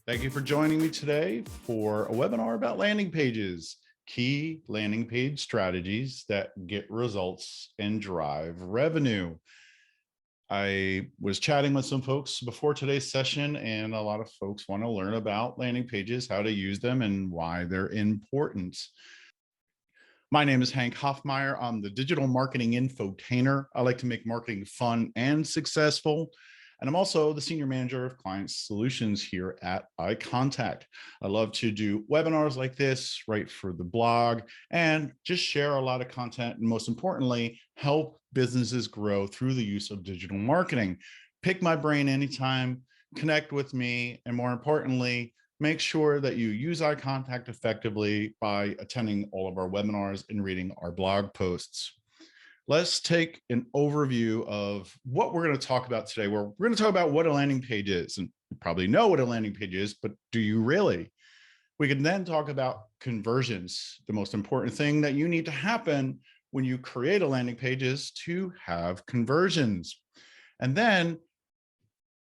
Thank you for joining me today for a webinar about landing pages, key landing page strategies that get results and drive revenue. I was chatting with some folks before today's session, and a lot of folks want to learn about landing pages, how to use them, and why they're important. My name is Hank Hoffmeyer. I'm the digital marketing infotainer. I like to make marketing fun and successful. And I'm also the senior manager of client solutions here at iContact. I love to do webinars like this, write for the blog, and just share a lot of content. And most importantly, help businesses grow through the use of digital marketing. Pick my brain anytime, connect with me, and more importantly, make sure that you use iContact effectively by attending all of our webinars and reading our blog posts. Let's take an overview of what we're going to talk about today. We're going to talk about what a landing page is, and you probably know what a landing page is, but do you really? We can then talk about conversions. The most important thing that you need to happen when you create a landing page is to have conversions. And then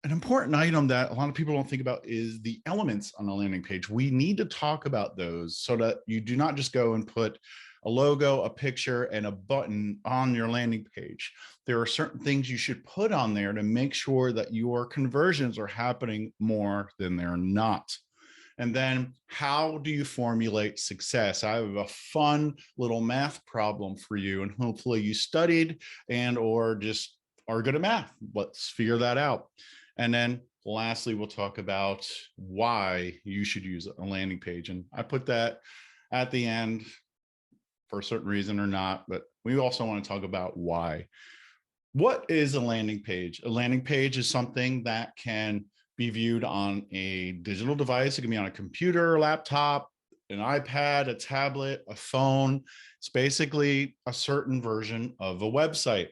an important item that a lot of people don't think about is the elements on a landing page. We need to talk about those so that you do not just go and put a logo, a picture, and a button on your landing page. There are certain things you should put on there to make sure that your conversions are happening more than they're not. And then how do you formulate success? I have a fun little math problem for you, and hopefully you studied and or just are good at math. Let's figure that out. And then lastly, we'll talk about why you should use a landing page. And I put that at the end for a certain reason or not, but we also want to talk about why. What is a landing page? A landing page is something that can be viewed on a digital device. It can be on a computer, laptop, an iPad, a tablet, a phone. It's basically a certain version of a website.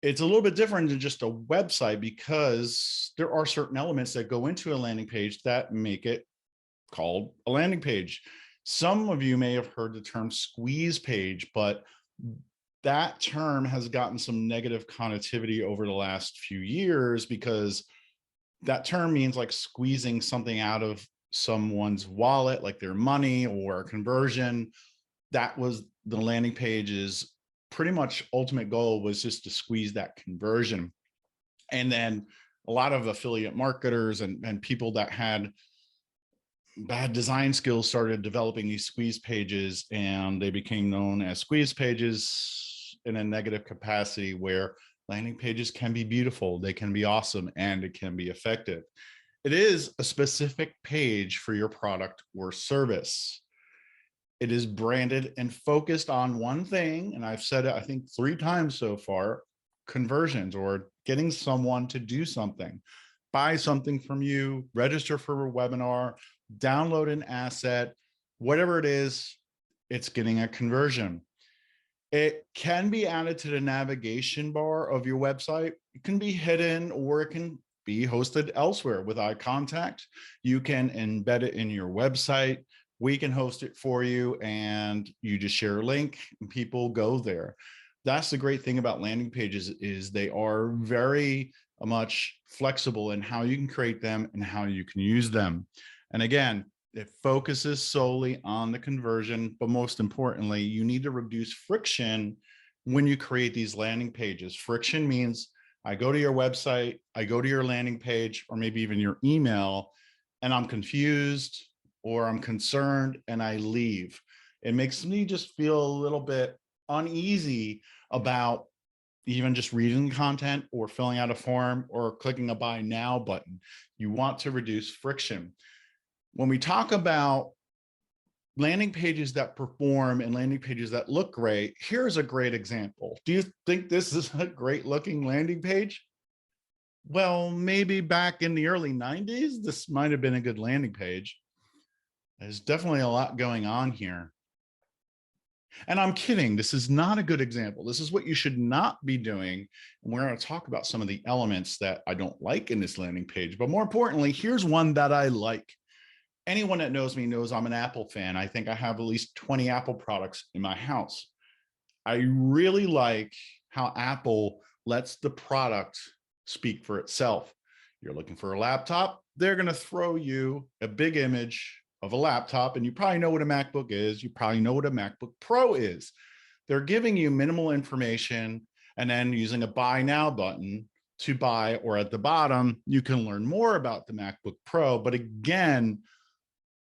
It's a little bit different than just a website because there are certain elements that go into a landing page that make it called a landing page. Some of you may have heard the term squeeze page, but that term has gotten some negative connotivity over the last few years because that term means like squeezing something out of someone's wallet, like their money or a conversion. That was the landing page's pretty much ultimate goal, was just to squeeze that conversion. And then a lot of affiliate marketers and people that had bad design skills started developing these squeeze pages, and they became known as squeeze pages in a negative capacity, where landing pages can be beautiful, they can be awesome, and it can be effective. It is a specific page for your product or service. It is branded and focused on one thing, and I've said it, I think 3 times so far: conversions, or getting someone to do something, buy something from you, register for a webinar, download an asset, whatever it is, it's getting a conversion. It can be added to the navigation bar of your website. It can be hidden, or it can be hosted elsewhere. With iContact, you can embed it in your website. We can host it for you, and you just share a link and people go there. That's the great thing about landing pages, is they are very much flexible in how you can create them and how you can use them. And again, it focuses solely on the conversion, but most importantly, you need to reduce friction when you create these landing pages. Friction means I go to your website, I go to your landing page, or maybe even your email, and I'm confused or I'm concerned and I leave. It makes me just feel a little bit uneasy about even just reading content or filling out a form or clicking a buy now button. You want to reduce friction. When we talk about landing pages that perform and landing pages that look great, here's a great example. Do you think this is a great looking landing page? Well, maybe back in the early 90s, this might have been a good landing page. There's definitely a lot going on here. And I'm kidding, this is not a good example. This is what you should not be doing. And we're going to talk about some of the elements that I don't like in this landing page. But more importantly, here's one that I like. Anyone that knows me knows I'm an Apple fan. I think I have at least 20 Apple products in my house. I really like how Apple lets the product speak for itself. You're looking for a laptop, they're going to throw you a big image of a laptop, and you probably know what a MacBook is. You probably know what a MacBook Pro is. They're giving you minimal information and then using a buy now button to buy, or at the bottom, you can learn more about the MacBook Pro. But again,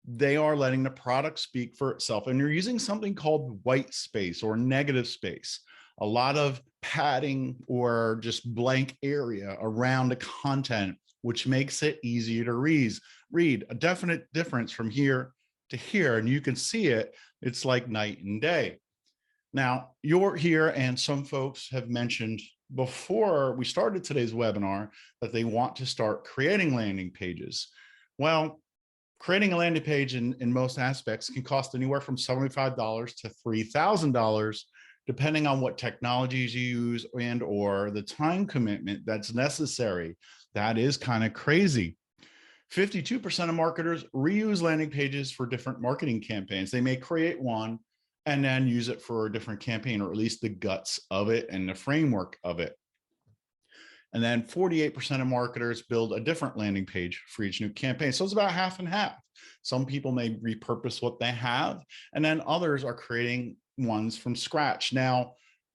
they are letting the product speak for itself. And you're using something called white space or negative space, a lot of padding or just blank area around the content, which makes it easier to read. A definite difference from here to here. And you can see it. It's like night and day. Now, you're here, and some folks have mentioned before we started today's webinar that they want to start creating landing pages. Well, creating a landing page in most aspects can cost anywhere from $75 to $3,000, depending on what technologies you use and or the time commitment that's necessary. That is kind of crazy. 52% of marketers reuse landing pages for different marketing campaigns. They may create one and then use it for a different campaign, or at least the guts of it and the framework of it. And then 48% of marketers build a different landing page for each new campaign. So it's about half and half. Some people may repurpose what they have, and then others are creating ones from scratch. Now,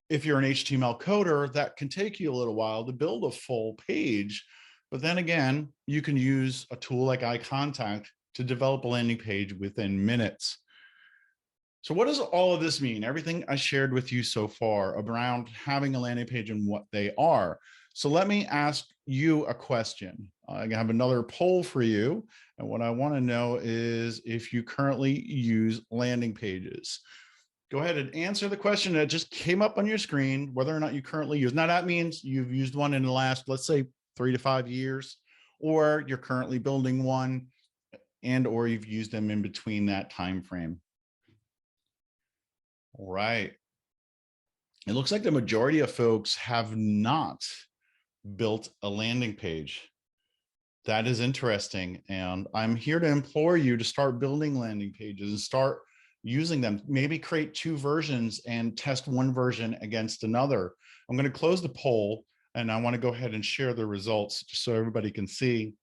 if you're an HTML coder, that can take you a little while to build a full page. But then again, you can use a tool like iContact to develop a landing page within minutes. So what does all of this mean? Everything I shared with you so far around having a landing page and what they are. So let me ask you a question. I have another poll for you. And what I want to know is if you currently use landing pages. Go ahead and answer the question that just came up on your screen, whether or not you currently use. Now that means you've used one in the last, let's say, 3 to 5 years, or you're currently building one, and or you've used them in between that time frame. All right. It looks like the majority of folks have not built a landing page. That is interesting. And I'm here to implore you to start building landing pages and start using them. Maybe create 2 versions and test one version against another. I'm going to close the poll, and I want to go ahead and share the results just so everybody can see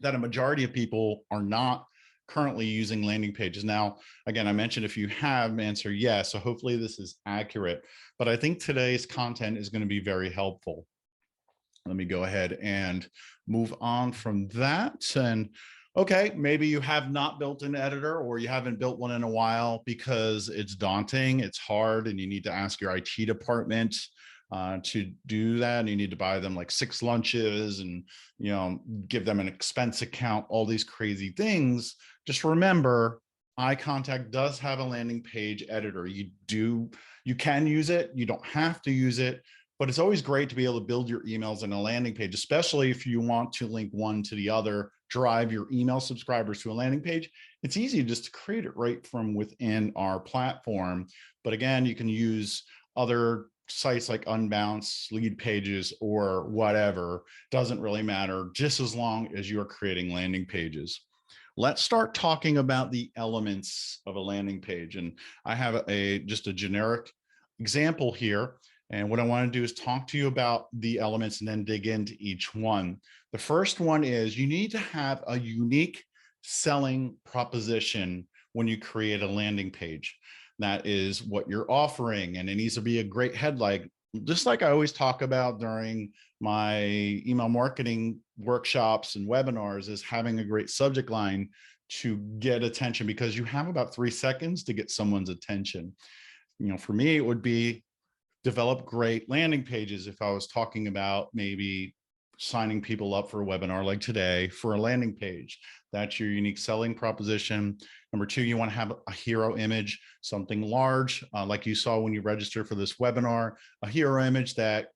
that a majority of people are not currently using landing pages. Now, again, I mentioned if you have, answer yes. So hopefully this is accurate, but I think today's content is going to be very helpful. Let me go ahead and move on from that. And okay, maybe you have not built an editor, or you haven't built one in a while because it's daunting, it's hard, and you need to ask your IT department to do that. And you need to buy them like 6 lunches and, you know, give them an expense account, all these crazy things. Just remember, iContact does have a landing page editor. You can use it. You don't have to use it, but it's always great to be able to build your emails in a landing page, especially if you want to link one to the other, drive your email subscribers to a landing page. It's easy just to create it right from within our platform. But again, you can use other sites like Unbounce, Lead Pages, or whatever. Doesn't really matter, just as long as you're creating landing pages. Let's start talking about the elements of a landing page. And I have just a generic example here. And what I want to do is talk to you about the elements and then dig into each one. The first one is you need to have a unique selling proposition when you create a landing page. That is what you're offering, and it needs to be a great headline, just like I always talk about during my email marketing workshops and webinars, is having a great subject line to get attention, because you have about 3 seconds to get someone's attention. You know, for me, it would be develop great landing pages. If I was talking about maybe signing people up for a webinar like today for a landing page, that's your unique selling proposition. Number 2, you want to have a hero image, something large, like you saw when you register for this webinar, a hero image that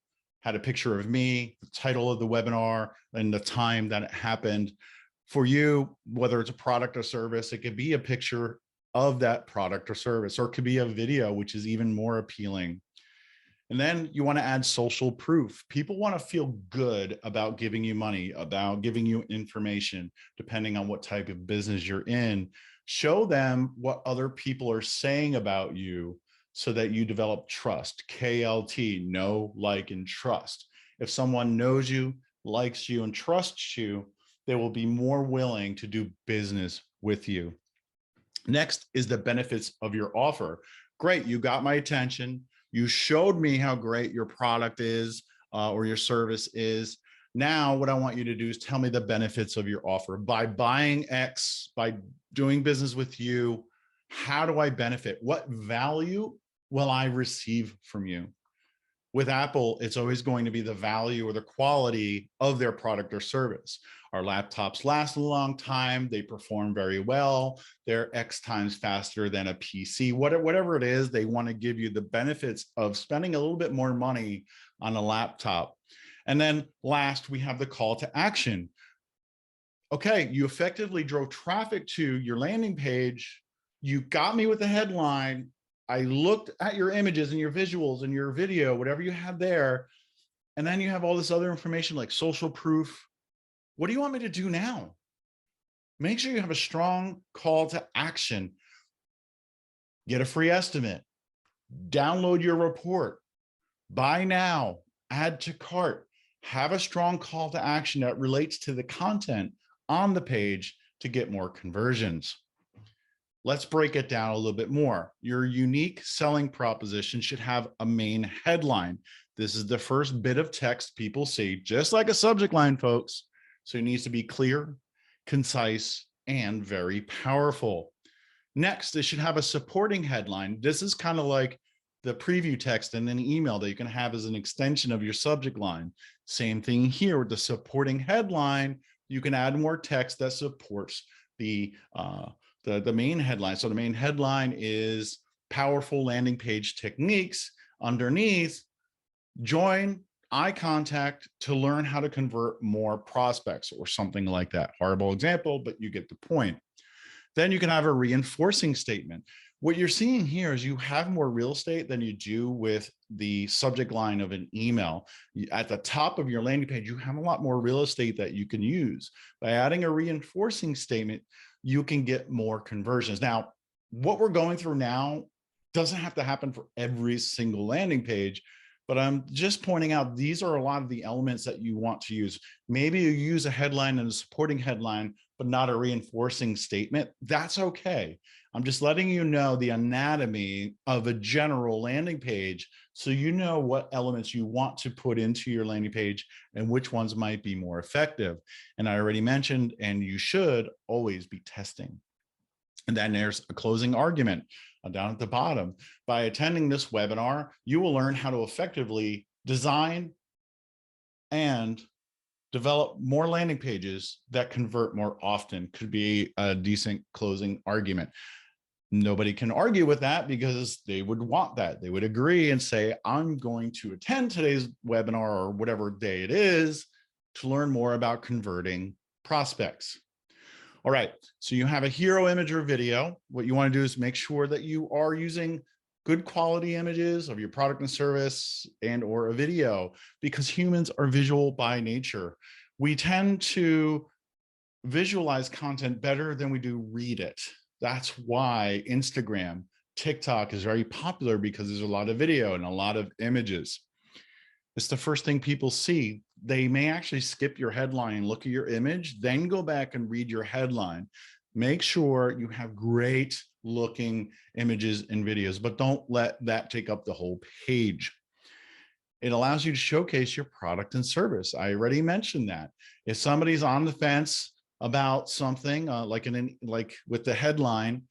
had a picture of me, the title of the webinar, and the time that it happened. For you, whether it's a product or service, it could be a picture of that product or service, or it could be a video, which is even more appealing. And then you want to add social proof. People want to feel good about giving you money, about giving you information, depending on what type of business you're in. Show them what other people are saying about you so that you develop trust. KLT, know, like, and trust. If someone knows you, likes you, and trusts you, they will be more willing to do business with you. Next is the benefits of your offer. Great, you got my attention. You showed me how great your product is or your service is. Now, what I want you to do is tell me the benefits of your offer. By buying X, by doing business with you, how do I benefit? What value will I receive from you? With Apple, it's always going to be the value or the quality of their product or service. Our laptops last a long time. They perform very well. They're X times faster than a PC. Whatever it is, they want to give you the benefits of spending a little bit more money on a laptop. And then last, we have the call to action. Okay, you effectively drove traffic to your landing page. You got me with the headline. I looked at your images and your visuals and your video, whatever you have there. And then you have all this other information like social proof. What do you want me to do now? Make sure you have a strong call to action. Get a free estimate. Download your report. Buy now. Add to cart. Have a strong call to action that relates to the content on the page to get more conversions. Let's break it down a little bit more. Your unique selling proposition should have a main headline. This is the first bit of text people see, just like a subject line, folks. So it needs to be clear, concise, and very powerful. Next, it should have a supporting headline. This is kind of like the preview text in an email that you can have as an extension of your subject line. Same thing here with the supporting headline. You can add more text that supports the main headline. So the main headline is powerful landing page techniques. Underneath, join iContact to learn how to convert more prospects or something like that. Horrible example, but you get the point. Then you can have a reinforcing statement. What you're seeing here is you have more real estate than you do with the subject line of an email. At the top of your landing page, you have a lot more real estate that you can use. By adding a reinforcing statement, you can get more conversions. Now, what we're going through now doesn't have to happen for every single landing page, but I'm just pointing out these are a lot of the elements that you want to use. Maybe you use a headline and a supporting headline, but not a reinforcing statement. That's okay. I'm just letting you know the anatomy of a general landing page so you know what elements you want to put into your landing page and which ones might be more effective. And I already mentioned, and you should always be testing. And then there's a closing argument down at the bottom. By attending this webinar, you will learn how to effectively design and develop more landing pages that convert more often. Could be a decent closing argument. Nobody can argue with that because they would want that. They would agree and say, I'm going to attend today's webinar or whatever day it is to learn more about converting prospects. All right, so you have a hero image or video. What you want to do is make sure that you are using good quality images of your product and service and or a video, because humans are visual by nature. We tend to visualize content better than we do read it. That's why Instagram, TikTok is very popular, because there's a lot of video and a lot of images. It's the first thing people see. They may actually skip your headline and look at your image, then go back and read your headline. Make sure you have great looking images and videos, but don't let that take up the whole page. It allows you to showcase your product and service. I already mentioned that. If somebody's on the fence about something like with the headline,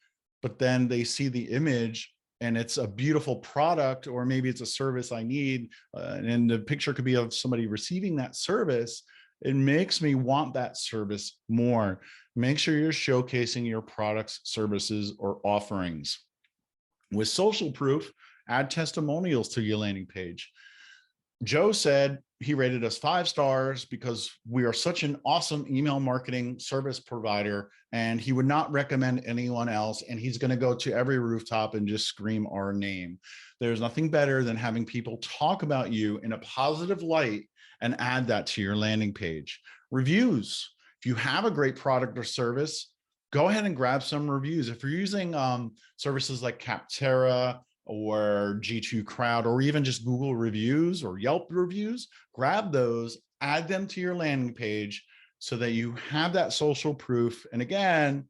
but then they see the image and it's a beautiful product, or maybe it's a service I need, and the picture could be of somebody receiving that service, it makes me want that service more. Make sure you're showcasing your products, services, or offerings. With social proof, add testimonials to your landing page. Joe said he rated us 5 stars because we are such an awesome email marketing service provider, and he would not recommend anyone else. And he's going to go to every rooftop and just scream our name. There's nothing better than having people talk about you in a positive light and add that to your landing page. Reviews. If you have a great product or service, go ahead and grab some reviews. If you're using services like Capterra or G2 Crowd, or even just Google reviews or Yelp reviews, grab those, add them to your landing page so that you have that social proof. And again,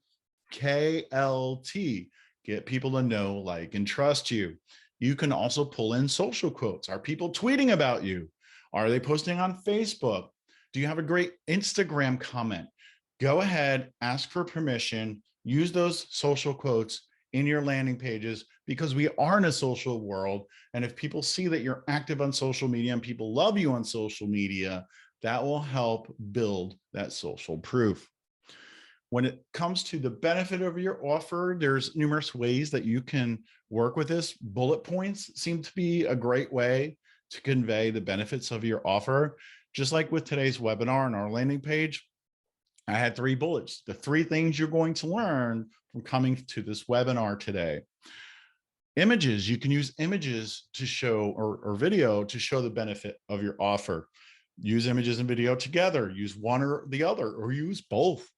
KLT, get people to know, like, and trust you. You can also pull in social quotes. Are people tweeting about you? Are they posting on Facebook? Do you have a great Instagram comment? Go ahead, ask for permission, use those social quotes in your landing pages, because we are in a social world. And if people see that you're active on social media and people love you on social media, that will help build that social proof. When it comes to the benefit of your offer, there's numerous ways that you can work with this. Bullet points seem to be a great way to convey the benefits of your offer. Just like with today's webinar on our landing page, I had 3 bullets, the 3 things you're going to learn from coming to this webinar today. Images, you can use images to show, or video to show the benefit of your offer. Use images and video together, use one or the other, or use both.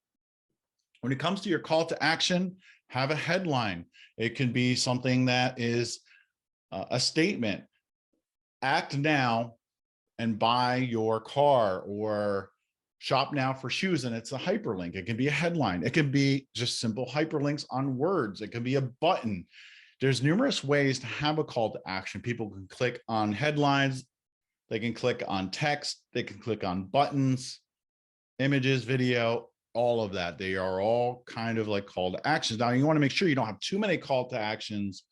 When it comes to your call to action, have a headline. It can be something that is a statement. Act now and buy your car, or shop now for shoes, and it's a hyperlink. It can be a headline. It can be just simple hyperlinks on words. It can be a button. There's numerous ways to have a call to action. People can click on headlines. They can click on text. They can click on buttons, images, video, all of that. They are all kind of like call to actions. Now, you want to make sure you don't have too many call to actions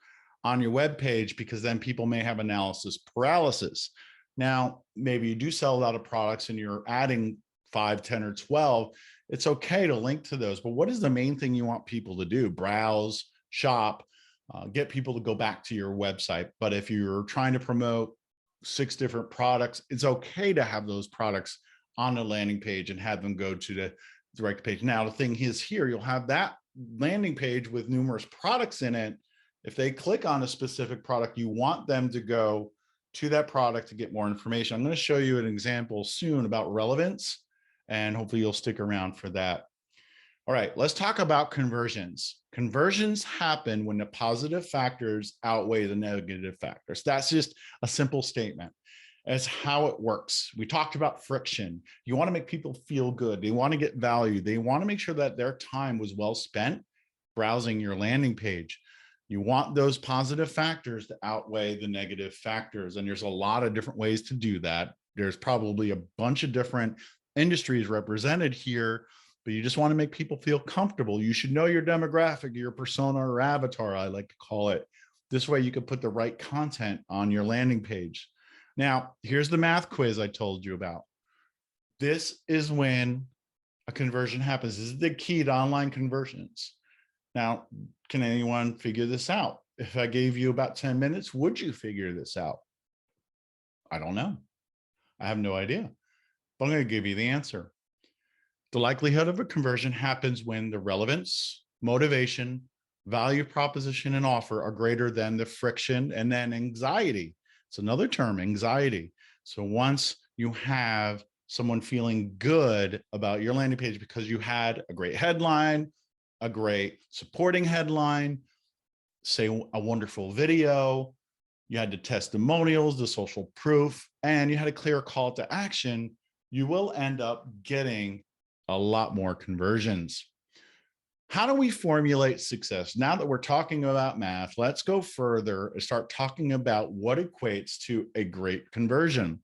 on your web page, because then people may have analysis paralysis. Now, maybe you do sell a lot of products and you're adding 5, 10, or 12. It's okay to link to those. But what is the main thing you want people to do? Browse, shop, get people to go back to your website. But if you're trying to promote 6 different products, it's okay to have those products on the landing page and have them go to the direct page. Now, the thing is, here you'll have that landing page with numerous products in it. If they click on a specific product, you want them to go to that product to get more information. I'm going to show you an example soon about relevance, and hopefully you'll stick around for that. All right, let's talk about conversions. Conversions happen when the positive factors outweigh the negative factors. That's just a simple statement. That's how it works. We talked about friction. You want to make people feel good. They want to get value. They want to make sure that their time was well spent browsing your landing page. You want those positive factors to outweigh the negative factors. And there's a lot of different ways to do that. There's probably a bunch of different industries represented here, but you just want to make people feel comfortable. You should know your demographic, your persona or avatar, I like to call it. This way you can put the right content on your landing page. Now, here's the math quiz I told you about. This is when a conversion happens. This is the key to online conversions. Now, can anyone figure this out? If I gave you about 10 minutes, would you figure this out? I don't know. I have no idea, but I'm going to give you the answer. The likelihood of a conversion happens when the relevance, motivation, value proposition, and offer are greater than the friction, and then anxiety. It's another term, anxiety. So once you have someone feeling good about your landing page because you had a great headline, a great supporting headline, say a wonderful video, you had the testimonials, the social proof, and you had a clear call to action, you will end up getting a lot more conversions. How do we formulate success? Now that we're talking about math, let's go further and start talking about what equates to a great conversion.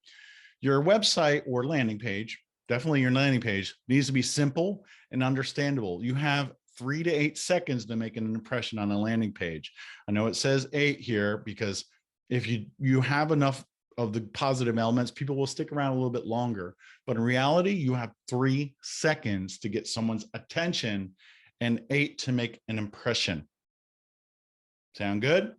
Your website or landing page, definitely your landing page, needs to be simple and understandable. You have 3 to 8 seconds to make an impression on a landing page. I know it says 8 here because if you have enough of the positive elements, people will stick around a little bit longer. But in reality, you have 3 seconds to get someone's attention and 8 to make an impression. Sound good?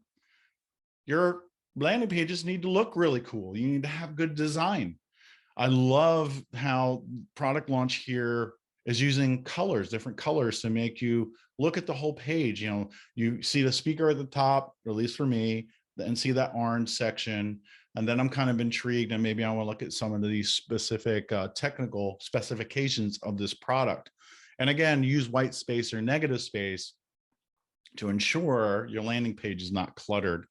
Your landing pages need to look really cool. You need to have good design. I love how product launch here is using colors, different colors to make you look at the whole page. You know, you see the speaker at the top, or at least for me, and see that orange section. And then I'm kind of intrigued, and maybe I want to look at some of these specific technical specifications of this product. And again, use white space or negative space to ensure your landing page is not cluttered.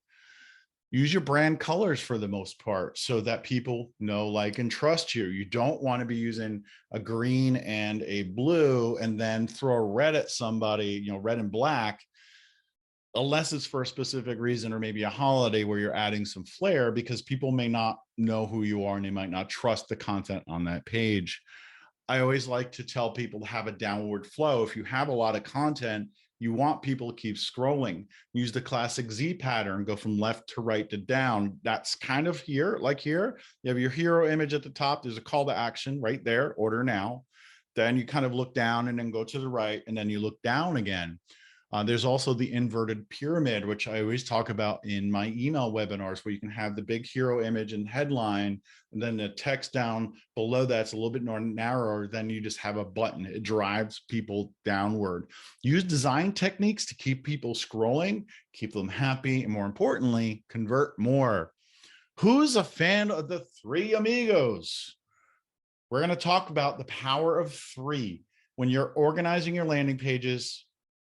Use your brand colors for the most part so that people know, like, and trust you. You don't want to be using a green and a blue and then throw a red at somebody, red and black, unless it's for a specific reason or maybe a holiday where you're adding some flair, because people may not know who you are and they might not trust the content on that page. I always like to tell people to have a downward flow. If you have a lot of content, you want people to keep scrolling. Use the classic Z pattern, go from left to right to down. That's kind of here, like here. You have your hero image at the top. There's a call to action right there, order now. Then you kind of look down and then go to the right, and then you look down again. There's also the inverted pyramid, which I always talk about in my email webinars, where you can have the big hero image and headline, and then the text down below that's a little bit more narrower. Then you just have a button. It drives people downward. Use design techniques to keep people scrolling, keep them happy, and more importantly, convert more. Who's a fan of the three amigos? We're going to talk about the power of three. When you're organizing your landing pages,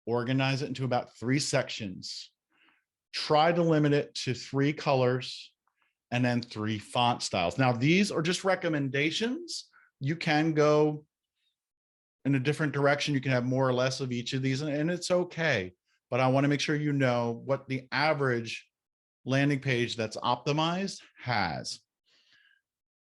organize it into about 3 sections. Try to limit it to 3 colors and then 3 font styles. Now, these are just recommendations. You can go in a different direction. You can have more or less of each of these, and it's okay. But I want to make sure you know what the average landing page that's optimized has.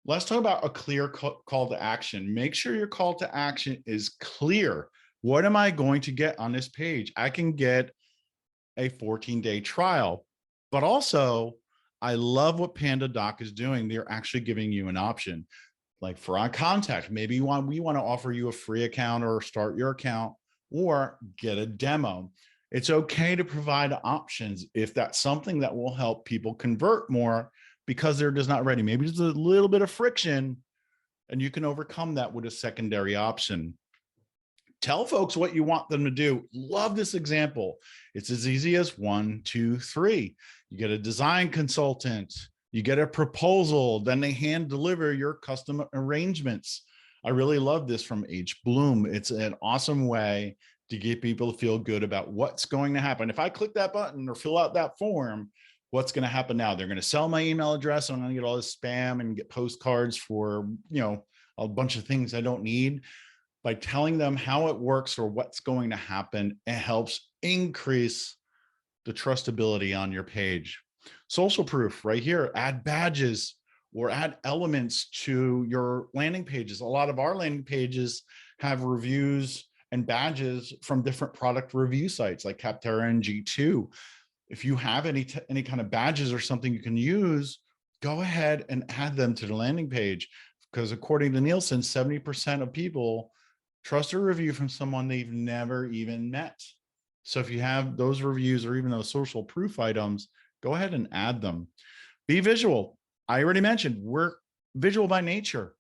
Let's talk about a clear call to action. Make sure your call to action is clear. What am I going to get on this page? I can get a 14-day trial, but also I love what PandaDoc is doing. They're actually giving you an option. Like for iContact, maybe we want to offer you a free account or start your account or get a demo. It's okay to provide options if that's something that will help people convert more because they're just not ready. Maybe there's a little bit of friction and you can overcome that with a secondary option. Tell folks what you want them to do. Love this example. It's as easy as 1, 2, 3. You get a design consultant, you get a proposal, then they hand deliver your custom arrangements. I really love this from H. Bloom. It's an awesome way to get people to feel good about what's going to happen. If I click that button or fill out that form, what's going to happen now? They're going to sell my email address. I'm going to get all this spam and get postcards for, a bunch of things I don't need. By telling them how it works or what's going to happen, it helps increase the trustability on your page. Social proof right here, add badges or add elements to your landing pages. A lot of our landing pages have reviews and badges from different product review sites like Capterra and G2. If you have any kind of badges or something you can use, go ahead and add them to the landing page, because according to Nielsen, 70% of people trust a review from someone they've never even met. So if you have those reviews or even those social proof items, go ahead and add them. Be visual. I already mentioned we're visual by nature.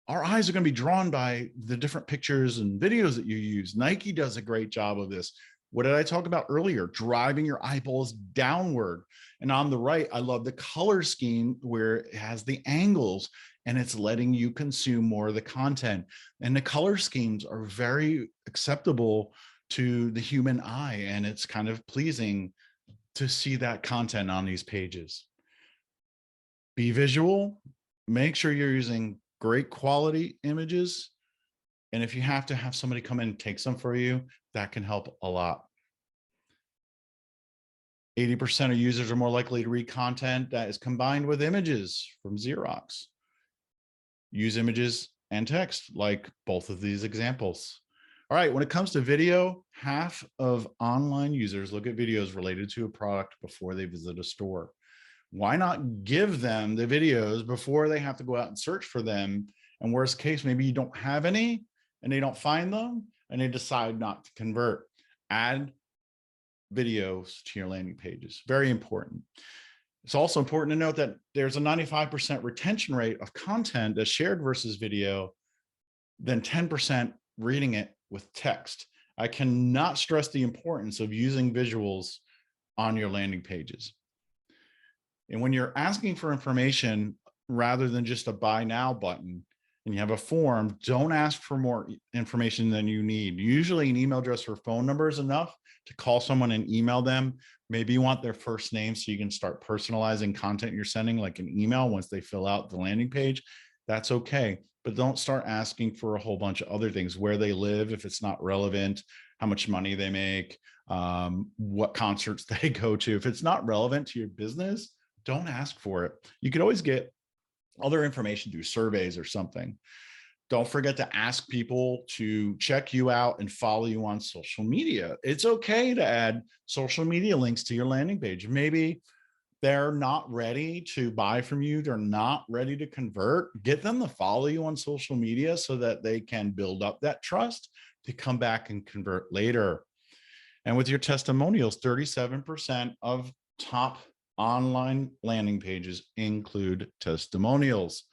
Our eyes are going to be drawn by the different pictures and videos that you use. Nike does a great job of this. What did I talk about earlier? Driving your eyeballs downward. And on the right, I love the color scheme where it has the angles and it's letting you consume more of the content. And the color schemes are very acceptable to the human eye, and it's kind of pleasing to see that content on these pages. Be visual. Make sure you're using great quality images. And if you have to have somebody come in and take some for you, that can help a lot. 80% of users are more likely to read content that is combined with images from Xerox. Use images and text like both of these examples. All right, when it comes to video, half of online users look at videos related to a product before they visit a store. Why not give them the videos before they have to go out and search for them? And worst case, maybe you don't have any and they don't find them and they decide not to convert. Add videos to your landing pages. Very important. It's also important to note that there's a 95% retention rate of content that's shared versus video, then 10% reading it with text. I cannot stress the importance of using visuals on your landing pages. And when you're asking for information rather than just a buy now button, and you have a form, don't ask for more information than you need. Usually an email address or phone number is enough to call someone and email them. Maybe you want their first name so you can start personalizing content you're sending, like an email once they fill out the landing page. That's okay. But don't start asking for a whole bunch of other things, where they live, if it's not relevant, how much money they make, what concerts they go to. If it's not relevant to your business, don't ask for it. You could always get other information through surveys or something. Don't forget to ask people to check you out and follow you on social media. It's okay to add social media links to your landing page. Maybe they're not ready to buy from you, they're not ready to convert. Get them to follow you on social media so that they can build up that trust to come back and convert later. And with your testimonials, 37% of top online landing pages include testimonials.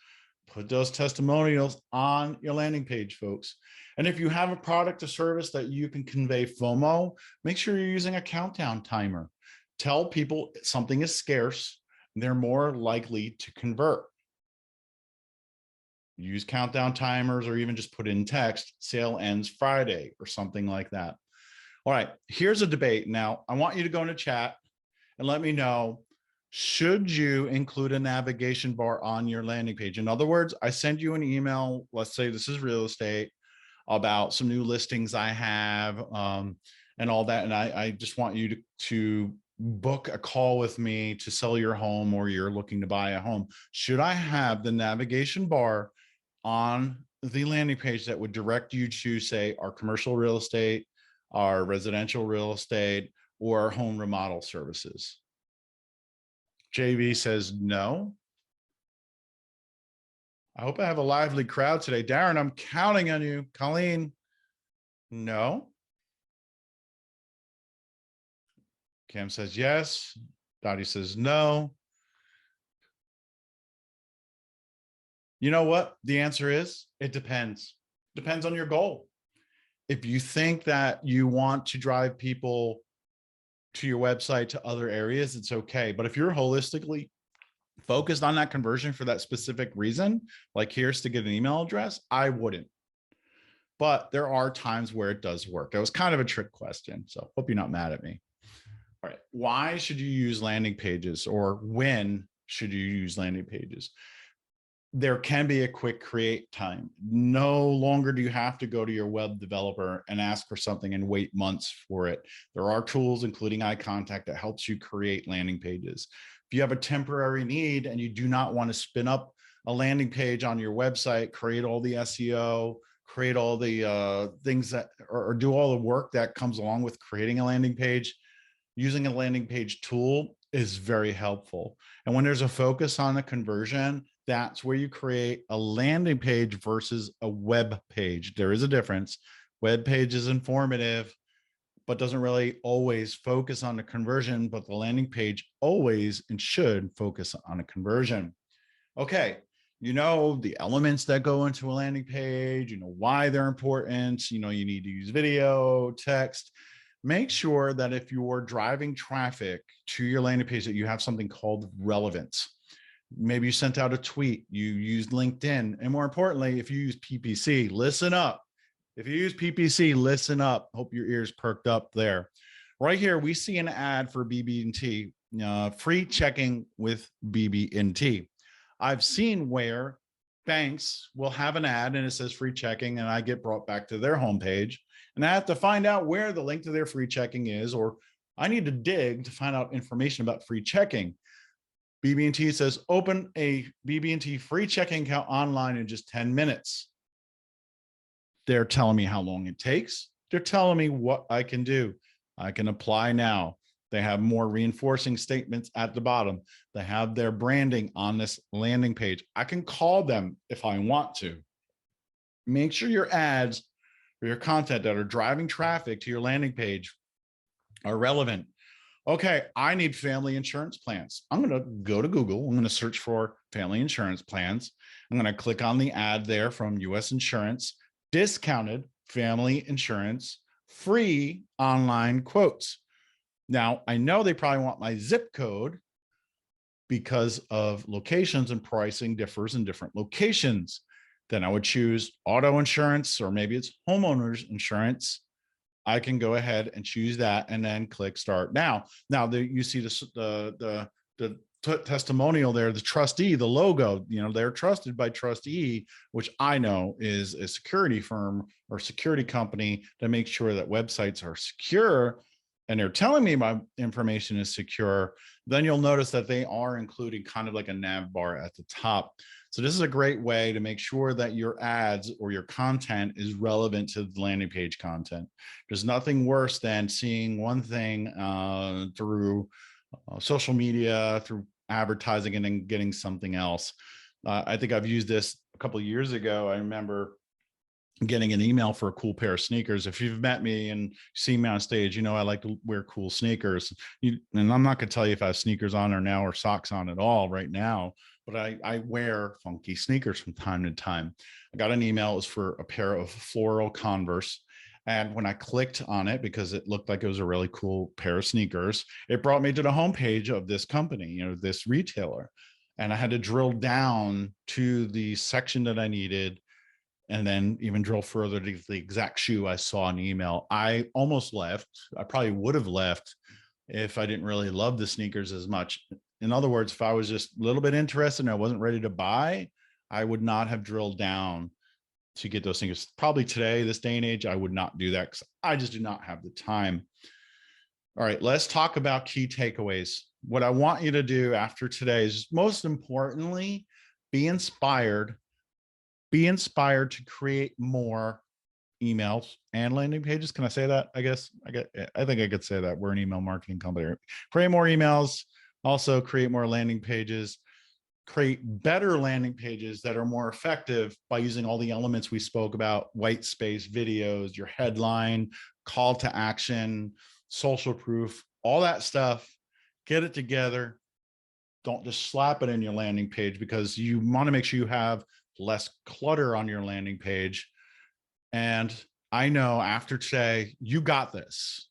Put those testimonials on your landing page, folks. And if you have a product or service that you can convey FOMO, make sure you're using a countdown timer. Tell people something is scarce, they're more likely to convert. Use countdown timers, or even just put in text, sale ends Friday or something like that. All right, here's a debate. Now, I want you to go into chat and let me know, should you include a navigation bar on your landing page? In other words, I send you an email, let's say this is real estate, about some new listings I have and all that. And I just want you to book a call with me to sell your home, or you're looking to buy a home. Should I have the navigation bar on the landing page that would direct you to, say, our commercial real estate, our residential real estate, or our home remodel services? JV says no. I hope I have a lively crowd today. Darren, I'm counting on you. Colleen, no. Cam says yes. Dottie says no. You know what the answer is? It depends. Depends on your goal. If you think that you want to drive people to your website to other areas, it's okay. But if you're holistically focused on that conversion for that specific reason, like here's to get an email address, I wouldn't. But there are times where it does work. That was kind of a trick question, so hope you're not mad at me. All right, why should you use landing pages, or when should you use landing pages? There can be a quick create time. No longer do you have to go to your web developer and ask for something and wait months for it. There are tools, including iContact, that helps you create landing pages. If you have a temporary need and you do not want to spin up a landing page on your website, create all the SEO, create all the things that, or do all the work that comes along with creating a landing page, using a landing page tool is very helpful. And when there's a focus on the conversion, that's where you create a landing page versus a web page. There is a difference. Web page is informative, but doesn't really always focus on the conversion, but the landing page always and should focus on a conversion. Okay, you know the elements that go into a landing page, you know why they're important, you know you need to use video, text. Make sure that if you're driving traffic to your landing page that you have something called relevance. Maybe you sent out a tweet, you used LinkedIn, and more importantly, if you use PPC, listen up. If you use PPC, listen up. Hope your ears perked up there. Right here, we see an ad for BB&T, free checking with BB&T. I've seen where banks will have an ad and it says free checking, and I get brought back to their homepage, and I have to find out where the link to their free checking is, or I need to dig to find out information about free checking. BB&T says, open a BB&T free checking account online in just 10 minutes. They're telling me how long it takes. They're telling me what I can do. I can apply now. They have more reinforcing statements at the bottom. They have their branding on this landing page. I can call them if I want to. Make sure your ads or your content that are driving traffic to your landing page are relevant. Okay, I need family insurance plans. I'm going to go to Google. I'm going to search for family insurance plans. I'm going to click on the ad there from US Insurance, discounted family insurance, free online quotes. Now, I know they probably want my zip code because of locations, and pricing differs in different locations. Then I would choose auto insurance, or maybe it's homeowners insurance. I can go ahead and choose that and then click start now. Now you see the testimonial there, the trustee, the logo, they're trusted by Trustee, which I know is a security firm or security company to make sure that websites are secure, and they're telling me my information is secure. Then you'll notice that they are including kind of like a nav bar at the top. So this is a great way to make sure that your ads or your content is relevant to the landing page content. There's nothing worse than seeing one thing through social media, through advertising, and then getting something else. I think I've used this a couple of years ago. I remember getting an email for a cool pair of sneakers. If you've met me and seen me on stage, I like to wear cool sneakers. And I'm not going to tell you if I have sneakers on or socks on at all right now, but I wear funky sneakers from time to time. I got an email. It was for a pair of floral Converse. And when I clicked on it, because it looked like it was a really cool pair of sneakers, it brought me to the homepage of this company, this retailer. And I had to drill down to the section that I needed, and then even drill further to the exact shoe I saw in the email. I almost left. I probably would have left if I didn't really love the sneakers as much. In other words, if I was just a little bit interested and I wasn't ready to buy, I would not have drilled down to get those sneakers. Probably today, this day and age, I would not do that because I just do not have the time. All right, let's talk about key takeaways. What I want you to do after today is, most importantly, be inspired to create more emails and landing pages. Can I say that? I think I could say that. We're an email marketing company. Create more emails, also create more landing pages, create better landing pages that are more effective by using all the elements we spoke about: white space, videos, your headline, call to action, social proof, all that stuff. Get it together. Don't just slap it in your landing page, because you want to make sure you have less clutter on your landing page. And I know after today, you got this.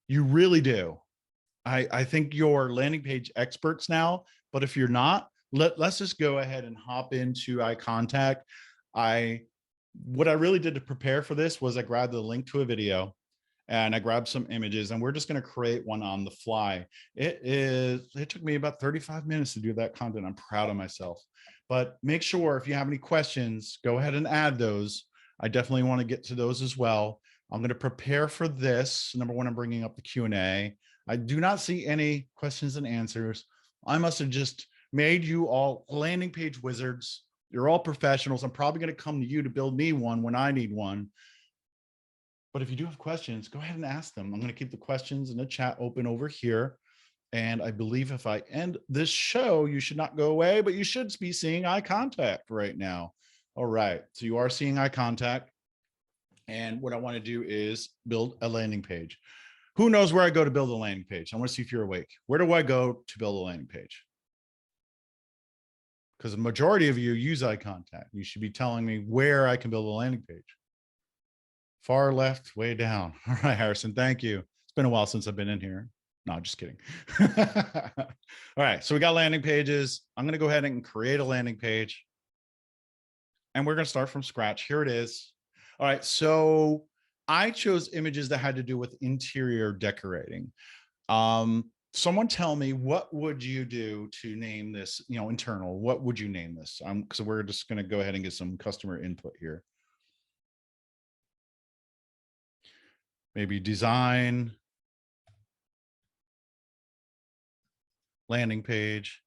You really do. I think you're landing page experts now, but if you're not, let's just go ahead and hop into iContact. What I really did to prepare for this was I grabbed the link to a video and I grabbed some images, and we're just going to create one on the fly. It took me about 35 minutes to do that content. I'm proud of myself. But make sure if you have any questions, go ahead and add those. I definitely want to get to those as well. I'm going to prepare for this. Number one, I'm bringing up the Q&A. I do not see any questions and answers. I must have just made you all landing page wizards. You're all professionals. I'm probably going to come to you to build me one when I need one. But if you do have questions, go ahead and ask them. I'm going to keep the questions in the chat open over here. And I believe if I end this show, you should not go away, but you should be seeing iContact right now. All right. So you are seeing iContact. And what I want to do is build a landing page. Who knows where I go to build a landing page? I want to see if you're awake. Where do I go to build a landing page? Because the majority of you use iContact. You should be telling me where I can build a landing page. Far left, way down. All right, Harrison, thank you. It's been a while since I've been in here. No, just kidding. All right, so we got landing pages. I'm going to go ahead and create a landing page. And we're going to start from scratch. Here it is. All right, so I chose images that had to do with interior decorating. Someone tell me, what would you do to name this, internal? What would you name this? So we're just going to go ahead and get some customer input here. Maybe design, landing page.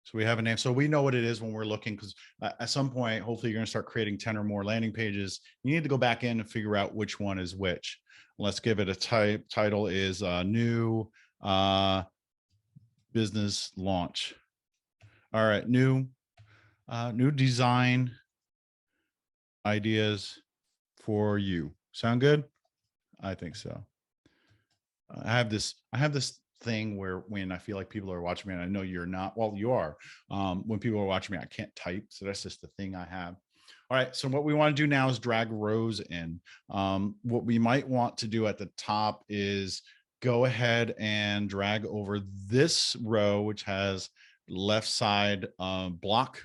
So we have a name. So we know what it is when we're looking, because at some point, hopefully you're going to start creating 10 or more landing pages. You need to go back in and figure out which one is which. Let's give it a title is new business launch. All right, new design ideas for you. Sound good? I think so. I have this thing where when I feel like people are watching me, and I know you're not, well, you are. When people are watching me, I can't type. So that's just the thing I have. All right. So what we want to do now is drag rows in. What we might want to do at the top is go ahead and drag over this row, which has left side block.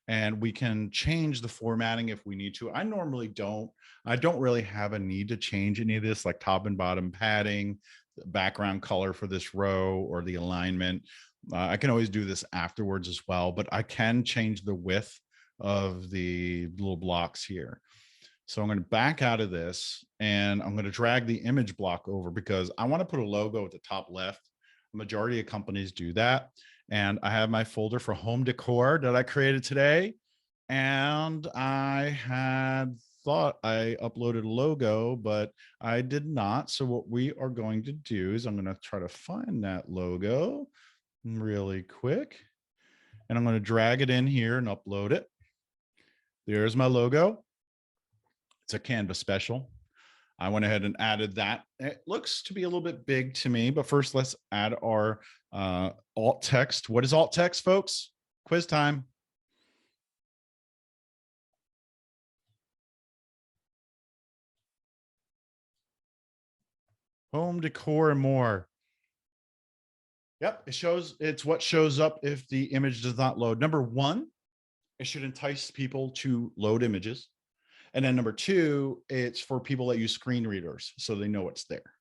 and we can change the formatting if we need to. I normally don't. I don't really have a need to change any of this, like top and bottom padding, the background color for this row, or the alignment. I can always do this afterwards as well, but I can change the width of the little blocks here. So I'm going to back out of this, and I'm going to drag the image block over because I want to put a logo at the top left. The majority of companies do that. And I have my folder for home decor that I created today. And I had thought I uploaded a logo, but I did not. So what we are going to do is I'm going to try to find that logo really quick. And I'm going to drag it in here and upload it. There's my logo. It's a Canva special. I went ahead and added that. It looks to be a little bit big to me, but first let's add our alt text. What is alt text, folks? Quiz time. Home decor and more. Yep, it's what shows up if the image does not load. Number one, it should entice people to load images. And then number two, it's for people that use screen readers so they know it's there.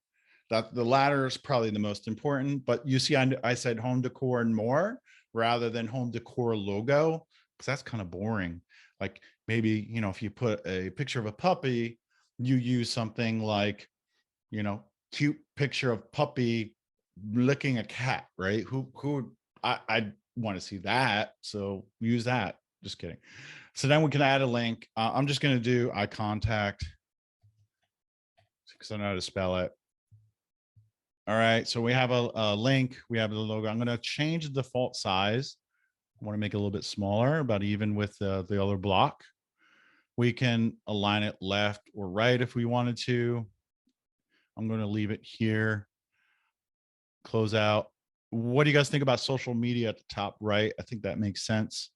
That the latter is probably the most important, but you see, I said home decor and more rather than home decor logo, because that's kind of boring. Like maybe, if you put a picture of a puppy, you use something like, cute picture of puppy licking a cat, right? I want to see that. So use that. Just kidding. So then we can add a link. I'm just going to do iContact because I know how to spell it. All right, so we have a link. We have the logo. I'm going to change the default size. I want to make it a little bit smaller, about even with the other block. We can align it left or right if we wanted to. I'm going to leave it here. Close out. What do you guys think about social media at the top right? I think that makes sense.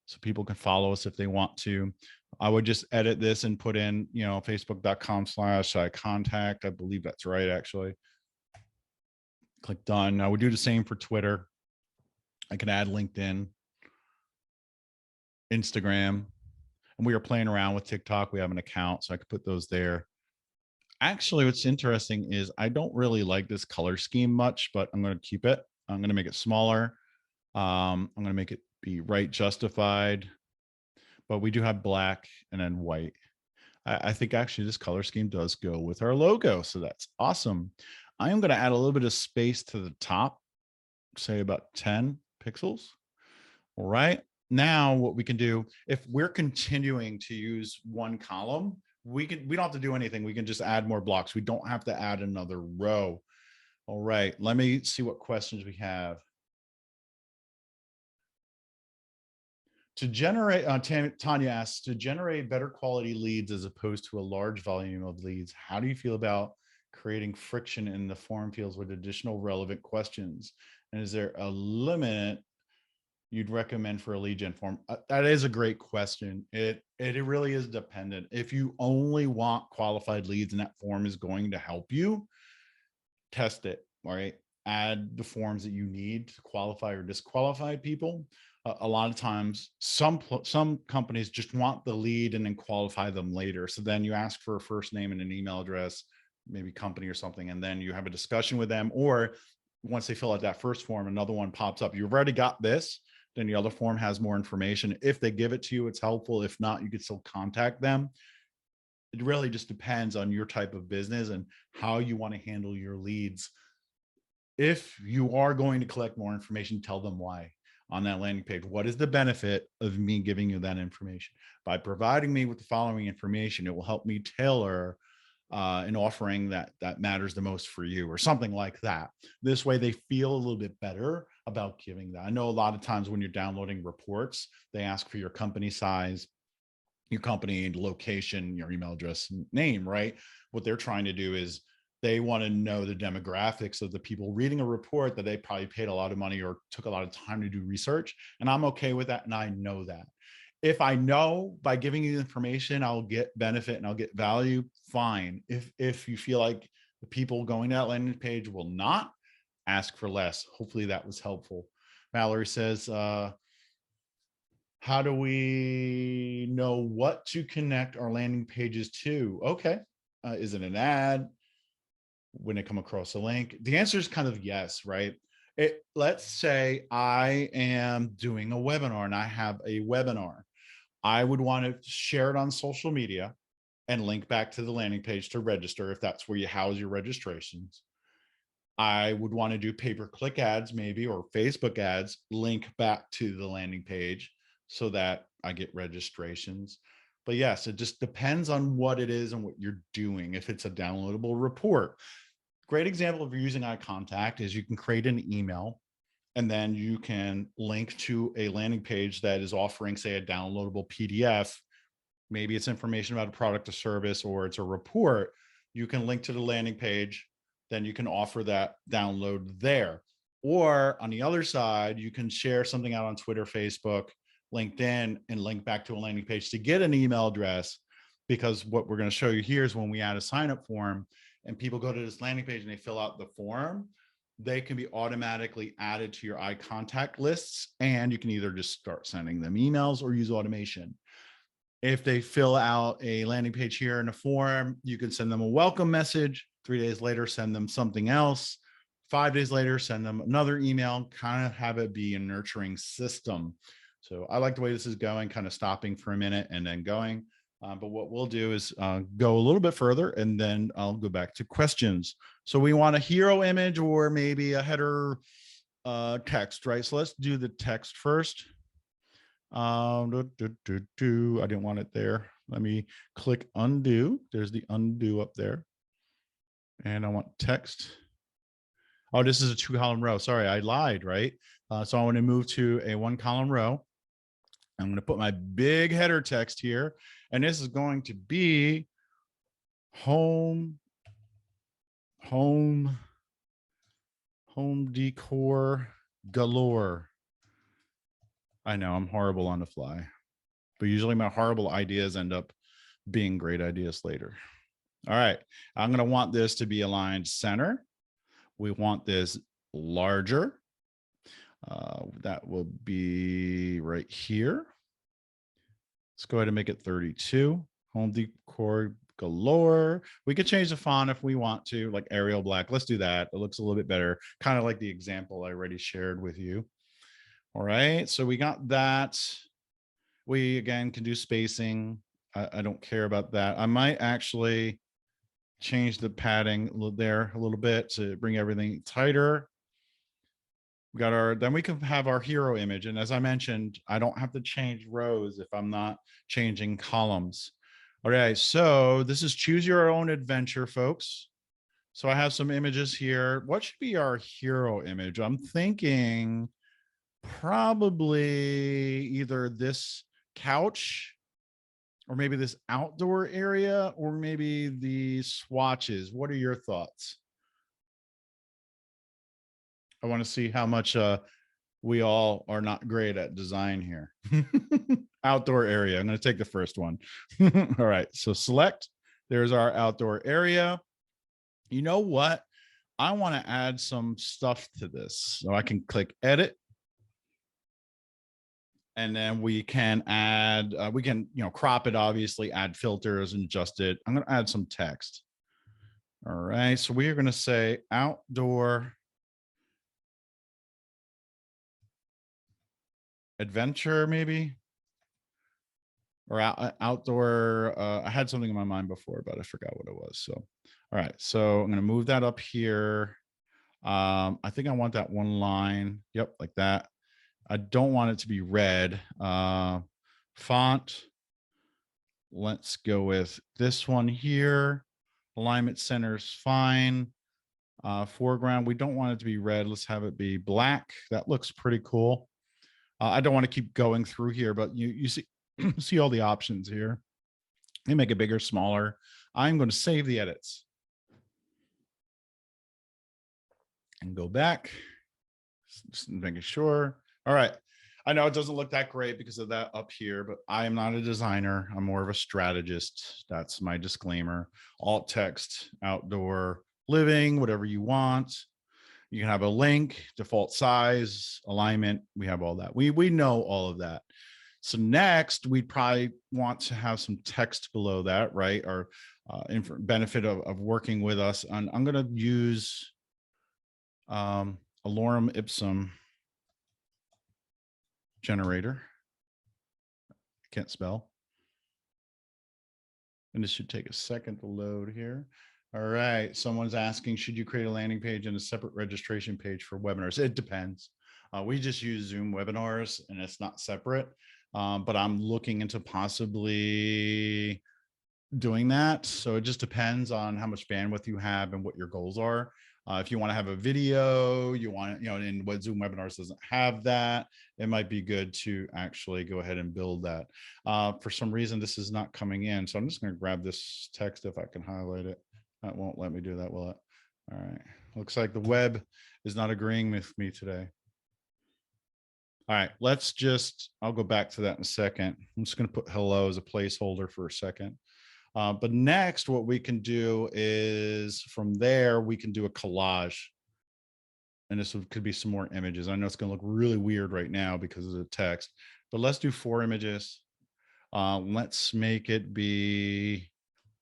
So people can follow us if they want to. I would just edit this and put in, facebook.com/iContact. I believe that's right, actually. Click done. I would do the same for Twitter. I can add LinkedIn, Instagram, and we are playing around with TikTok. We have an account, so I could put those there. Actually, what's interesting is I don't really like this color scheme much, but I'm going to keep it. I'm going to make it smaller. I'm going to make it be right justified, but we do have black and then white. I think actually this color scheme does go with our logo, so that's awesome. I am going to add a little bit of space to the top, say about 10 pixels. All right. Now what we can do, if we're continuing to use one column, we don't have to do anything. We can just add more blocks. We don't have to add another row. All right. Let me see what questions we have. To generate, Tanya asks, to generate better quality leads as opposed to a large volume of leads, how do you feel about creating friction in the form fields with additional relevant questions? And is there a limit you'd recommend for a lead gen form? That is a great question. It really is dependent. If you only want qualified leads and that form is going to help you, test it, all right? Add the forms that you need to qualify or disqualify people. A lot of times, some companies just want the lead and then qualify them later. So then you ask for a first name and an email address, maybe company or something, and then you have a discussion with them. Or once they fill out that first form, another one pops up. You've already got this, then the other form has more information. If they give it to you, it's helpful. If not, you could still contact them. It really just depends on your type of business and how you want to handle your leads. If you are going to collect more information, tell them why on that landing page. What is the benefit of me giving you that information? By providing me with the following information, it will help me tailor an offering that matters the most for you, or something like that. This way they feel a little bit better about giving that. I know a lot of times when you're downloading reports, they ask for your company size, your company location, your email address, name, right? What they're trying to do is they want to know the demographics of the people reading a report that they probably paid a lot of money or took a lot of time to do research. And I'm okay with that. And I know that. If I know by giving you information, I'll get benefit and I'll get value, fine. If you feel like the people going to that landing page will not, ask for less. Hopefully that was helpful. Mallory says, how How do we know what to connect our landing pages to? Okay. Is it an ad? When it come across a link? The answer is kind of yes, right? Let's say I am doing a webinar and I have a webinar. I would want to share it on social media and link back to the landing page to register if that's where you house your registrations. I would want to do pay-per-click ads maybe, or Facebook ads, link back to the landing page so that I get registrations. But yes, it just depends on what it is and what you're doing. If it's a downloadable report, great example of using iContact is you can create an email and then you can link to a landing page that is offering, say, a downloadable PDF. Maybe it's information about a product or service, or it's a report. You can link to the landing page, then you can offer that download there. Or on the other side, you can share something out on Twitter, Facebook, LinkedIn, and link back to a landing page to get an email address. Because what we're going to show you here is when we add a sign-up form and people go to this landing page and they fill out the form, they can be automatically added to your iContact lists, and you can either just start sending them emails or use automation. If they fill out a landing page here in a form, you can send them a welcome message. 3 days later, send them something else. 5 days later, send them another email, kind of have it be a nurturing system. So I like the way this is going, kind of stopping for a minute and then going. But what we'll do is go a little bit further, and then I'll go back to questions. So we want a hero image or maybe a header text, right? So let's do the text first. I didn't want it there. Let me click undo. There's the undo up there. And I want text. Oh, this is a 2-column row. Sorry, I lied, right? So I want to move to a 1-column row. I'm going to put my big header text here, and this is going to be home decor galore. I know I'm horrible on the fly, but usually my horrible ideas end up being great ideas later. All right, I'm going to want this to be aligned center. We want this larger. That will be right here. Let's go ahead and make it 32. Home decor galore. We could change the font if we want to, like Arial Black. Let's do that. It looks a little bit better, kind of like the example I already shared with you. All right, so we got that. We, again, can do spacing. I don't care about that. I might actually change the padding there a little bit to bring everything tighter. We got our, then we can have our hero image. And as I mentioned, I don't have to change rows if I'm not changing columns. All right, so this is choose your own adventure, folks. So I have some images here. What should be our hero image? I'm thinking probably either this couch, or maybe this outdoor area, or maybe the swatches. What are your thoughts? I want to see how much we all are not great at design here. Outdoor area. I'm going to take the first one. All right. So select. There's our outdoor area. You know what? I want to add some stuff to this. So I can click edit. And then we can add, we can, crop it, obviously, add filters and adjust it. I'm going to add some text. All right. So we are going to say outdoor adventure, maybe, or outdoor. I had something in my mind before, but I forgot what it was. So, all right. So I'm going to move that up here. I think I want that one line. Yep. Like that. I don't want it to be red. Font. Let's go with this one here. Alignment center's fine. Foreground, we don't want it to be red. Let's have it be black. That looks pretty cool. I don't want to keep going through here, but you see, see all the options here. They make it bigger, smaller. I'm going to save the edits and go back. Just making sure. All right. I know it doesn't look that great because of that up here, but I am not a designer. I'm more of a strategist. That's my disclaimer. Alt text, outdoor living, whatever you want. You can have a link, default size, alignment. We have all that. We know all of that. So next, we'd probably want to have some text below that, right? Or benefit of working with us. And I'm going to use a lorem ipsum generator. I can't spell. And this should take a second to load here. All right. Someone's asking, should you create a landing page and a separate registration page for webinars? It depends. We just use Zoom webinars and it's not separate. But I'm looking into possibly doing that. So it just depends on how much bandwidth you have and what your goals are. If you want to have a video, you want, and what Zoom webinars doesn't have that, it might be good to actually go ahead and build that. For some reason, this is not coming in. So I'm just going to grab this text if I can highlight it. That won't let me do that, will it? All right. Looks like the web is not agreeing with me today. All right, I'll go back to that in a second. I'm just going to put hello as a placeholder for a second. But next, what we can do is from there, we can do a collage. And this could be some more images. I know it's going to look really weird right now because of the text, but let's do 4 images. Let's make it be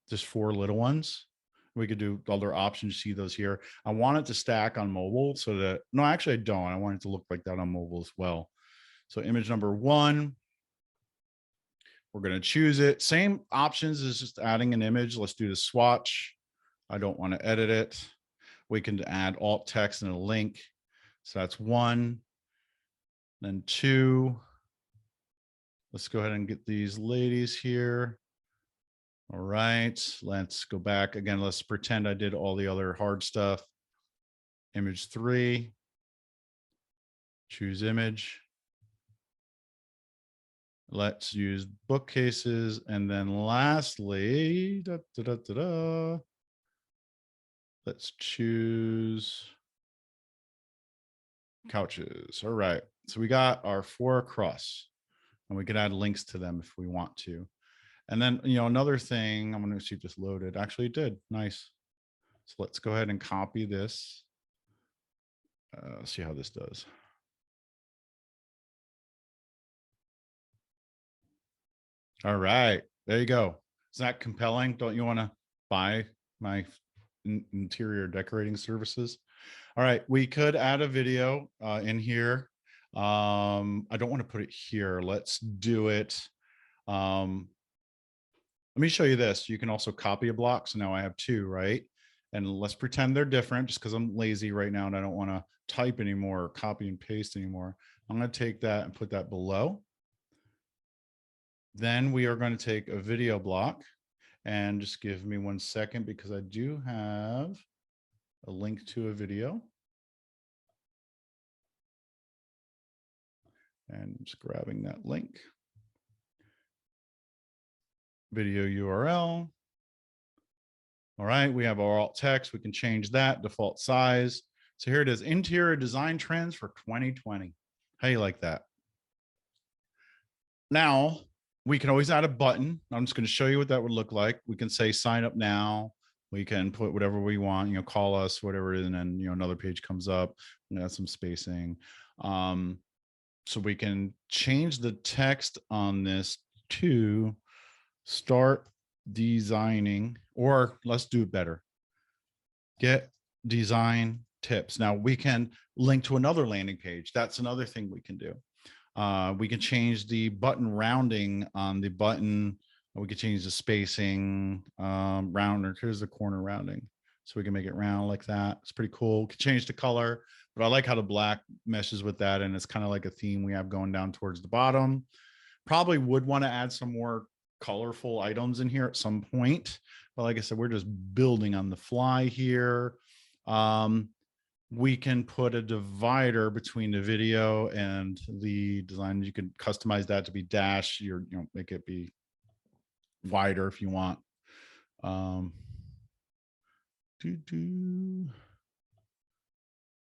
just 4 little ones. We could do other options. You see those here. I want it to stack on mobile so that, no, actually I don't. I want it to look like that on mobile as well. So image number 1, we're going to choose it. Same options as just adding an image. Let's do the swatch. I don't want to edit it. We can add alt text and a link. So that's 1. Then 2. Let's go ahead and get these ladies here. All right, let's go back again. Let's pretend I did all the other hard stuff. Image 3. Choose image. Let's use bookcases. And then lastly, let's choose couches. All right. So we got our 4 across and we can add links to them if we want to. And then, another thing, I'm going to see if this loaded. Actually, it did. Nice. So let's go ahead and copy this. See how this does. All right, there you go. Is that compelling? Don't you want to buy my interior decorating services? All right, we could add a video in here. I don't want to put it here. Let's do it. Let me show you this. You can also copy a block. So now I have 2, right? And let's pretend they're different just because I'm lazy right now and I don't want to type anymore or copy and paste anymore. I'm going to take that and put that below. Then we are going to take a video block, and just give me 1 second because I do have a link to a video. And just grabbing that link. Video URL. All right, we have our alt text. We can change that default size. So here it is, interior design trends for 2020. How do you like that? Now, we can always add a button. I'm just going to show you what that would look like. We can say sign up now. We can put whatever we want, call us, whatever it is, and then, another page comes up. We add some spacing. So we can change the text on this to start designing, or let's do it better. Get design tips. Now we can link to another landing page. That's another thing we can do. We can change the button rounding on the button. We can change the spacing, rounder. Here's the corner rounding. So we can make it round like that. It's pretty cool. We can change the color, but I like how the black meshes with that. And it's kind of like a theme we have going down towards the bottom. Probably would want to add some more colorful items in here at some point. But like I said, we're just building on the fly here. We can put a divider between the video and the design. You can customize that to be dash, make it be wider if you want. I don't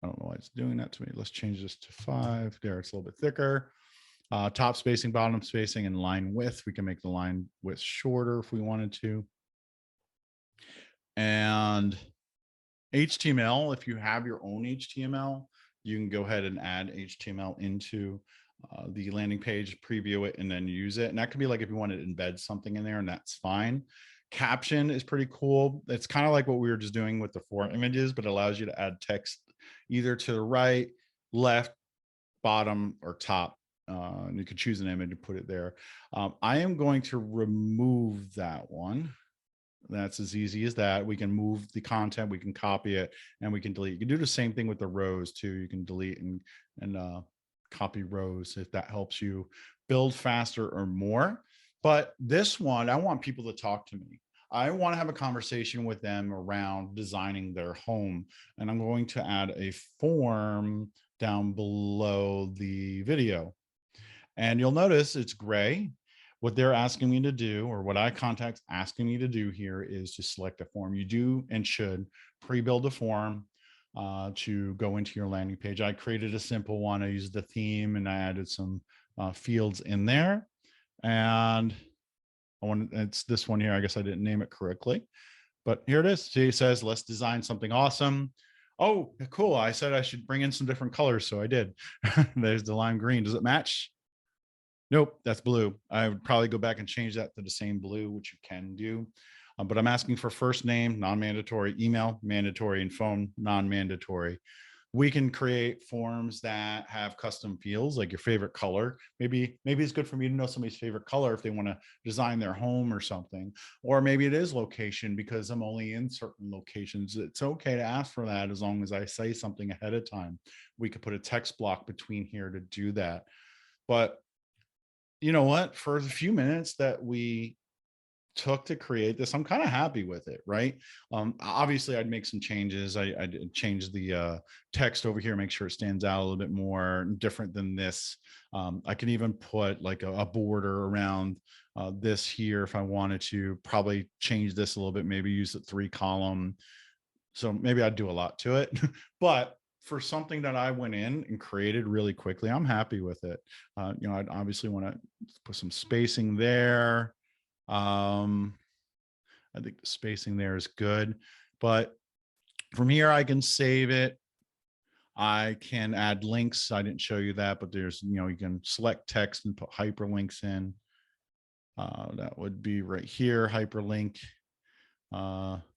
know why it's doing that to me. Let's change this to 5. There, it's a little bit thicker. Top spacing, bottom spacing, and line width. We can make the line width shorter if we wanted to. And HTML, if you have your own HTML, you can go ahead and add HTML into the landing page, preview it, and then use it. And that could be like if you want to embed something in there, and that's fine. Caption is pretty cool. It's kind of like what we were just doing with the 4 images, but it allows you to add text either to the right, left, bottom, or top. And you could choose an image and put it there. I am going to remove that one. That's as easy as that. We can move the content, we can copy it, and we can delete. You can do the same thing with the rows too. You can delete and copy rows if that helps you build faster or more. But this one, I want people to talk to me. I want to have a conversation with them around designing their home. And I'm going to add a form down below the video. And you'll notice it's gray. What they're asking me to do, or what iContact's asking me to do here, is to select a form. You do and should pre-build a form to go into your landing page. I created a simple one. I used the theme and I added some fields in there. And it's this one here. I guess I didn't name it correctly, but here it is. See, it says, let's design something awesome. Oh, cool. I said I should bring in some different colors, so I did. There's the lime green. Does it match? Nope, that's blue. I would probably go back and change that to the same blue, which you can do. But I'm asking for first name, non-mandatory, email, mandatory, and phone, non-mandatory. We can create forms that have custom fields, like your favorite color. Maybe it's good for me to know somebody's favorite color if they want to design their home or something. Or maybe it is location because I'm only in certain locations. It's okay to ask for that as long as I say something ahead of time. We could put a text block between here to do that. But you know what? For the few minutes that we took to create this, I'm kind of happy with it, right? Obviously, I'd make some changes. I changed the text over here, make sure it stands out a little bit more different than this. I can even put like a border around this here if I wanted to. Probably change this a little bit, maybe use the 3-column. So maybe I'd do a lot to it, but for something that I went in and created really quickly, I'm happy with it. I'd obviously want to put some spacing there. I think the spacing there is good, but from here I can save it. I can add links. I didn't show you that, but there's, you can select text and put hyperlinks in. That would be right here, hyperlink.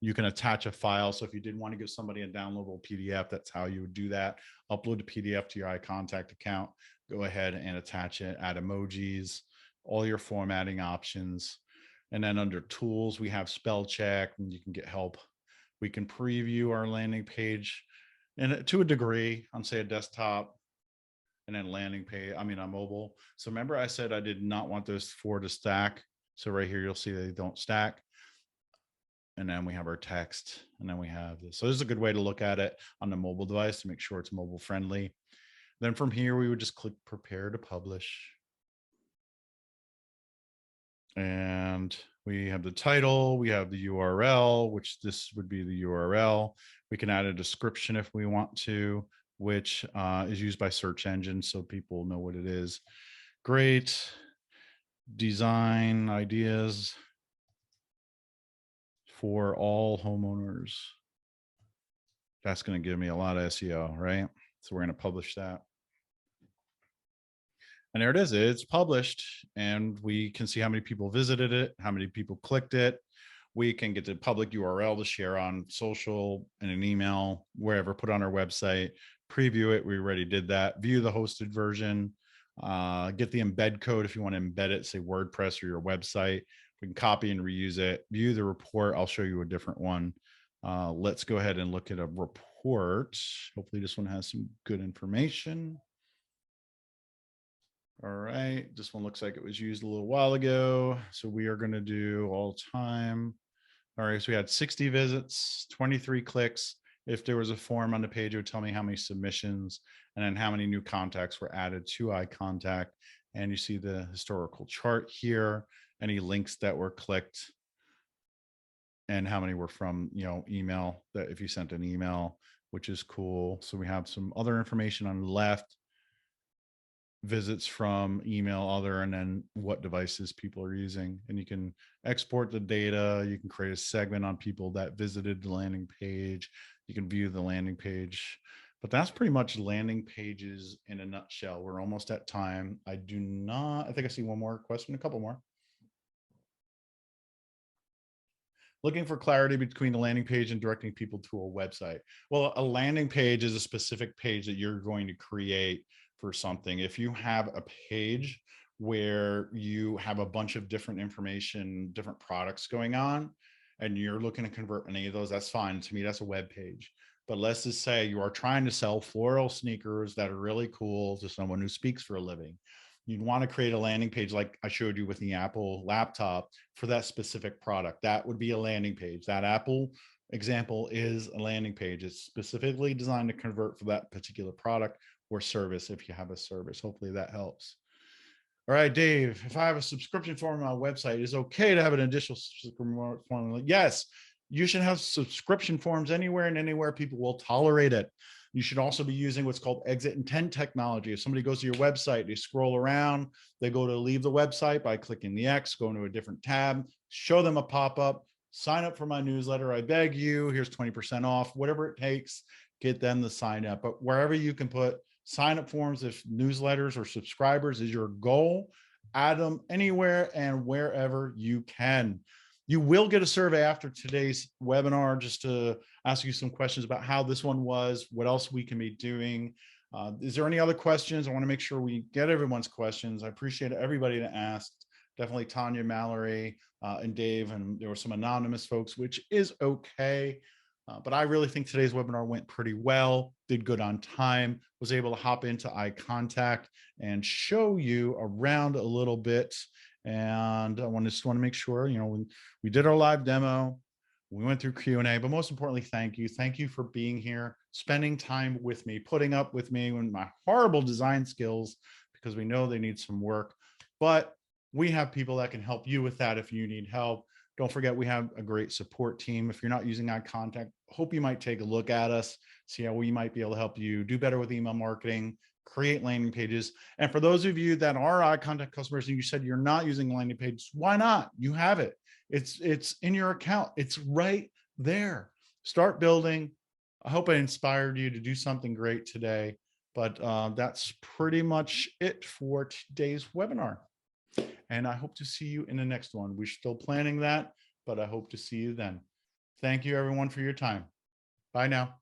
You can attach a file. So if you did want to give somebody a downloadable PDF, that's how you would do that. Upload the PDF to your iContact account, go ahead and attach it, add emojis, all your formatting options. And then under tools, we have spell check and you can get help. We can preview our landing page and to a degree on say a desktop and then landing page, on mobile. So remember I said I did not want those 4 to stack. So right here, you'll see they don't stack. And then we have our text, and then we have this. So this is a good way to look at it on the mobile device to make sure it's mobile friendly. Then from here, we would just click prepare to publish. And we have the title, we have the URL, which this would be the URL. We can add a description if we want to, which is used by search engines so people know what it is. Great design ideas for all homeowners. That's going to give me a lot of SEO, right? So we're going to publish that. And there it is. It's published, and we can see how many people visited it, how many people clicked it. We can get the public URL to share on social and an email, wherever, put on our website, preview it. We already did that. View the hosted version, get the embed code if you want to embed it, say WordPress or your website. We can copy and reuse it. View the report. I'll show you a different one. Let's go ahead and look at a report. Hopefully this one has some good information. All right, this one looks like it was used a little while ago. So we are going to do all time. All right, so we had 60 visits, 23 clicks. If there was a form on the page, it would tell me how many submissions and then how many new contacts were added to iContact. And you see the historical chart here, any links that were clicked, and how many were from, email, that if you sent an email, which is cool. So we have some other information on the left, visits from email, other, and then what devices people are using. And you can export the data. You can create a segment on people that visited the landing page. You can view the landing page But that's pretty much landing pages in a nutshell. We're almost at time. I think I see one more question, a couple more. Looking for clarity between the landing page and directing people to a website. Well, a landing page is a specific page that you're going to create for something. If you have a page where you have a bunch of different information, different products going on, and you're looking to convert any of those, that's fine. To me, that's a web page. But let's just say you are trying to sell floral sneakers that are really cool to someone who speaks for a living. You'd want to create a landing page like I showed you with the Apple laptop for that specific product. That would be a landing page. That Apple example is a landing page. It's specifically designed to convert for that particular product or service if you have a service. Hopefully that helps. All right, Dave, if I have a subscription form on my website, is it okay to have an additional subscription form? Yes, you should have subscription forms anywhere and anywhere people will tolerate it. You should also be using what's called exit intent technology. If somebody goes to your website, they scroll around, they go to leave the website by clicking the X, go into a different tab, show them a pop-up, sign up for my newsletter. I beg you, here's 20% off, whatever it takes, get them to sign up. But wherever you can put sign up forms, if newsletters or subscribers is your goal, add them anywhere and wherever you can. You will get a survey after today's webinar just to ask you some questions about how this one was, what else we can be doing. Is there any other questions? I want to make sure we get everyone's questions. I appreciate everybody that asked. Definitely Tanya, Mallory, and Dave, and there were some anonymous folks, which is okay. But I really think today's webinar went pretty well, did good on time, was able to hop into iContact and show you around a little bit. And I just want to make sure, when we did our live demo, we went through Q&A, but most importantly, thank you. Thank you for being here, spending time with me, putting up with me with my horrible design skills, because we know they need some work. But we have people that can help you with that if you need help. Don't forget, we have a great support team. If you're not using iContact, hope you might take a look at us, see how we might be able to help you do better with email marketing, create landing pages. And for those of you that are iContact customers and you said you're not using landing pages, why not? You have it. It's in your account. It's right there. Start building. I hope I inspired you to do something great today. But that's pretty much it for today's webinar. And I hope to see you in the next one. We're still planning that, but I hope to see you then. Thank you, everyone, for your time. Bye now.